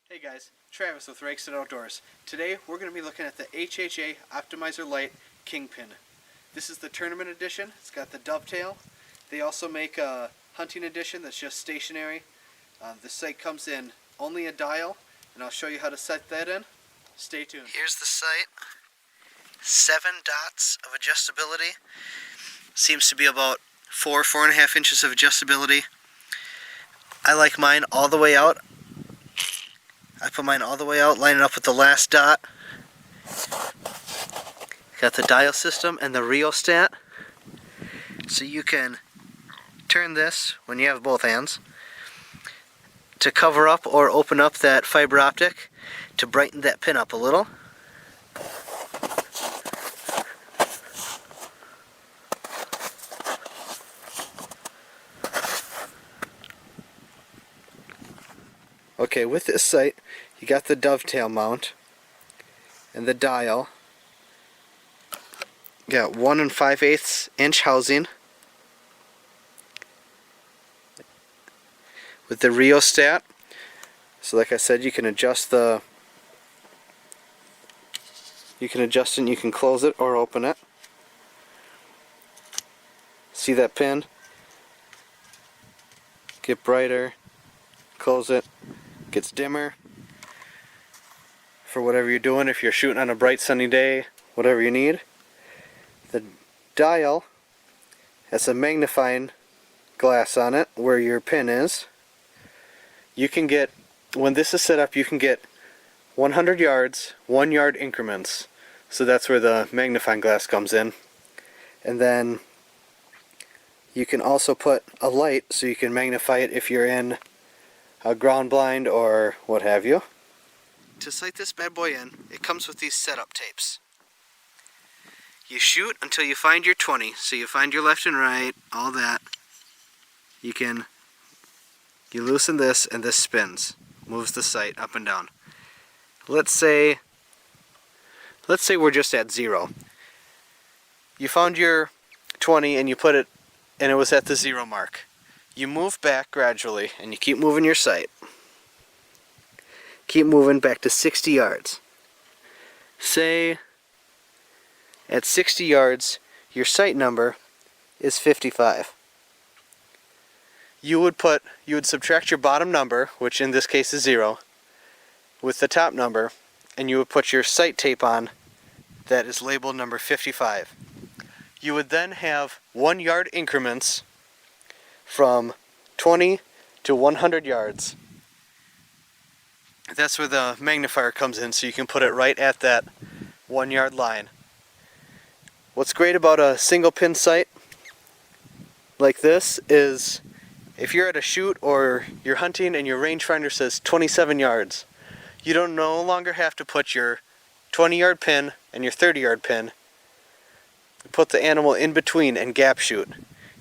Hey guys, Travis with Rakes and Outdoors. Today we're going to be looking at the HHA Optimizer Lite Kingpin. This is the tournament edition. It's got the dovetail. They also make a hunting edition that's just stationary. The sight comes in only a dial, and I'll show you how to set that in. Stay tuned. Here's the sight. 7 dots of adjustability. Seems to be about 4.5 inches of adjustability. I like mine all the way out. I put mine all the way out, line it up with the last dot. Got the dial system and the rheostat. So you can turn this, when you have both hands, to cover up or open up that fiber optic to brighten that pin up a little. Okay, with this sight, you got the dovetail mount and the dial. You got 1 5/8 inch housing with the rheostat. So like I said, you can adjust it and you can close it or open it. See that pin? Get brighter, close it, gets dimmer. For whatever you're doing, if you're shooting on a bright sunny day, whatever you need. The dial has a magnifying glass on it where your pin is. You can get, when this is set up, you can get 100 yards, 1 yard increments. So that's where the magnifying glass comes in. And then you can also put a light so you can magnify it if you're in a ground blind or what have you. To sight this bad boy in, it comes with these setup tapes. You shoot until you find your 20, so you find your left and right, all that. You loosen this and this spins, moves the sight up and down. Let's say we're just at 0. You found your 20 and you put it, and it was at the 0 mark. You move back gradually and you keep moving your sight. Keep moving back to 60 yards. Say at 60 yards your sight number is 55. You would subtract your bottom number, which in this case is 0, with the top number, and you would put your sight tape on that is labeled number 55. You would then have 1 yard increments from 20 to 100 yards. That's where the magnifier comes in, so you can put it right at that 1 yard line. What's great about a single pin sight like this is if you're at a shoot or you're hunting and your rangefinder says 27 yards, you don't no longer have to put your 20 yard pin and your 30 yard pin. Put the animal in between and gap shoot.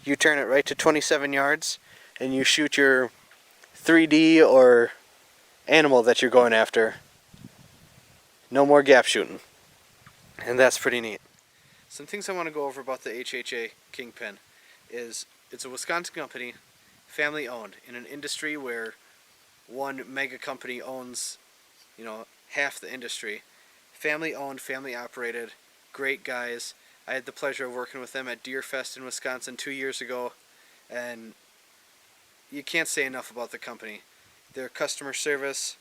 You turn it right to 27 yards and you shoot your 3D or animal that you're going after. No more gap shooting. And that's pretty neat. Some things I want to go over about the HHA Kingpin is it's a Wisconsin company, family owned, in an industry where one mega company owns, half the industry. Family owned, family operated, great guys. I had the pleasure of working with them at Deer Fest in Wisconsin 2 years ago, and you can't say enough about the company. Their customer service,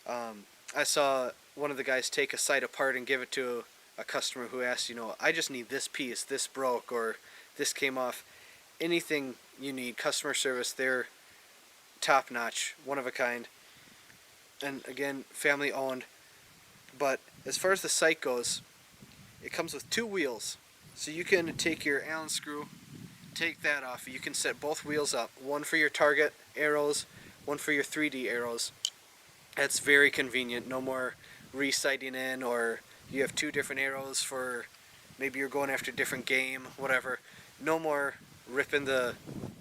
I saw one of the guys take a sight apart and give it to a customer who asked, I just need this piece, this broke, or this came off. Anything you need, customer service, they're top notch, one of a kind. And again, family owned. But as far as the sight goes, it comes with 2 wheels. So you can take your Allen screw, take that off. You can set both wheels up. One for your target arrows, one for your 3D arrows. That's very convenient. No more re-sighting in, or you have 2 different arrows for maybe you're going after different game, whatever. No more ripping the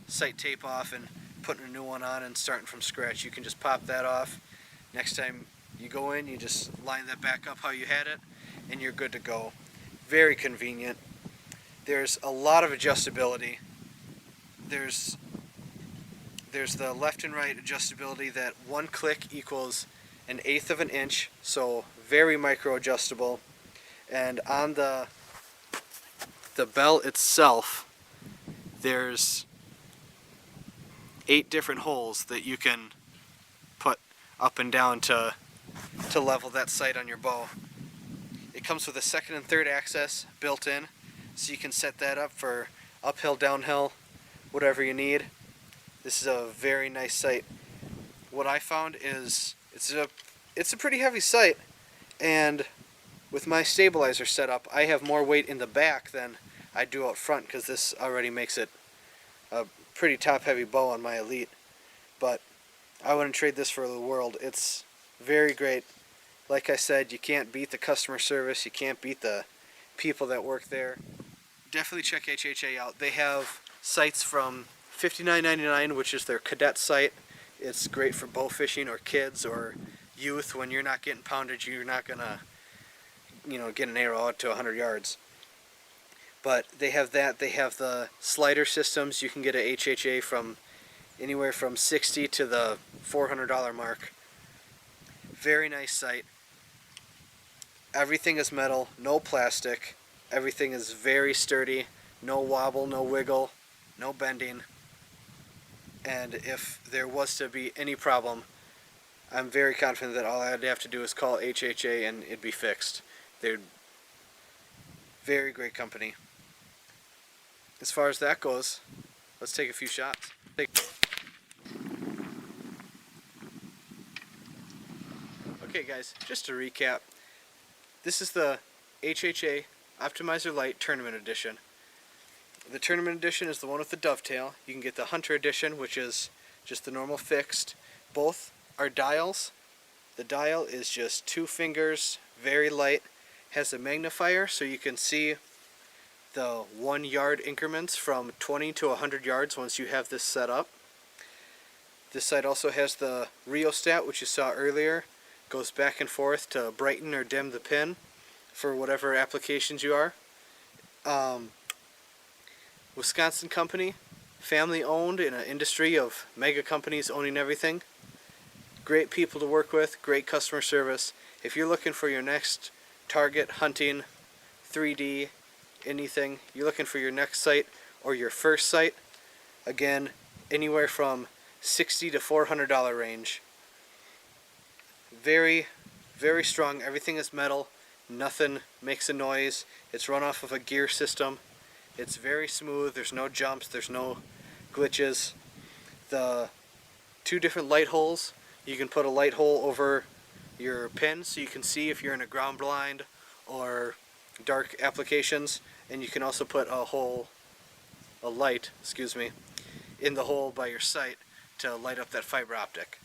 sight tape off and putting a new one on and starting from scratch. You can just pop that off. Next time you go in, you just line that back up how you had it, and you're good to go. Very convenient. There's a lot of adjustability. There's the left and right adjustability that one click equals 1/8 of an inch, so very micro adjustable. And on the bell itself, there's 8 different holes that you can put up and down to level that sight on your bow. It comes with a second and third axis built in, so you can set that up for uphill, downhill, whatever you need. This is a very nice sight. What I found is it's a pretty heavy sight, and with my stabilizer set up, I have more weight in the back than I do out front, because this already makes it a pretty top heavy bow on my Elite. But I wouldn't trade this for the world. It's very great. Like I said, you can't beat the customer service, you can't beat the people that work there. Definitely check HHA out. They have sights from $59.99, which is their cadet site. It's great for bow fishing or kids or youth. When you're not getting pounded, you're not gonna, get an arrow out to 100 yards. But they have that. They have the slider systems. You can get a HHA from anywhere from $60 to the $400 mark. Very nice sight. Everything is metal, no plastic. Everything is very sturdy. No wobble, no wiggle, no bending. And if there was to be any problem, I'm very confident that all I'd have to do is call HHA and it'd be fixed. They're very great company. As far as that goes, let's take a few shots. Okay guys, just to recap, this is the HHA Optimizer Lite Tournament Edition. The Tournament Edition is the one with the dovetail. You can get the Hunter Edition, which is just the normal fixed. Both are dials. The dial is just 2 fingers, very light, has a magnifier so you can see the 1 yard increments from 20 to 100 yards once you have this set up. This side also has the rheostat, which you saw earlier. Goes back and forth to brighten or dim the pin for whatever applications you are. Wisconsin company, family owned in an industry of mega companies owning everything. Great people to work with, great customer service. If you're looking for your next target hunting, 3D, anything, you're looking for your next sight or your first sight, again, anywhere from $60 to $400 range. Very, very strong. Everything is metal. Nothing makes a noise. It's run off of a gear system. It's very smooth. There's no jumps. There's no glitches. The 2 different light holes. You can put a light hole over your pin so you can see if you're in a ground blind or dark applications. And you can also put a light, in the hole by your sight to light up that fiber optic.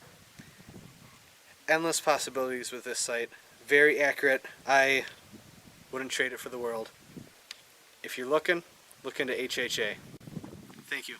Endless possibilities with this sight. Very accurate. I wouldn't trade it for the world. If you're looking, look into HHA. Thank you.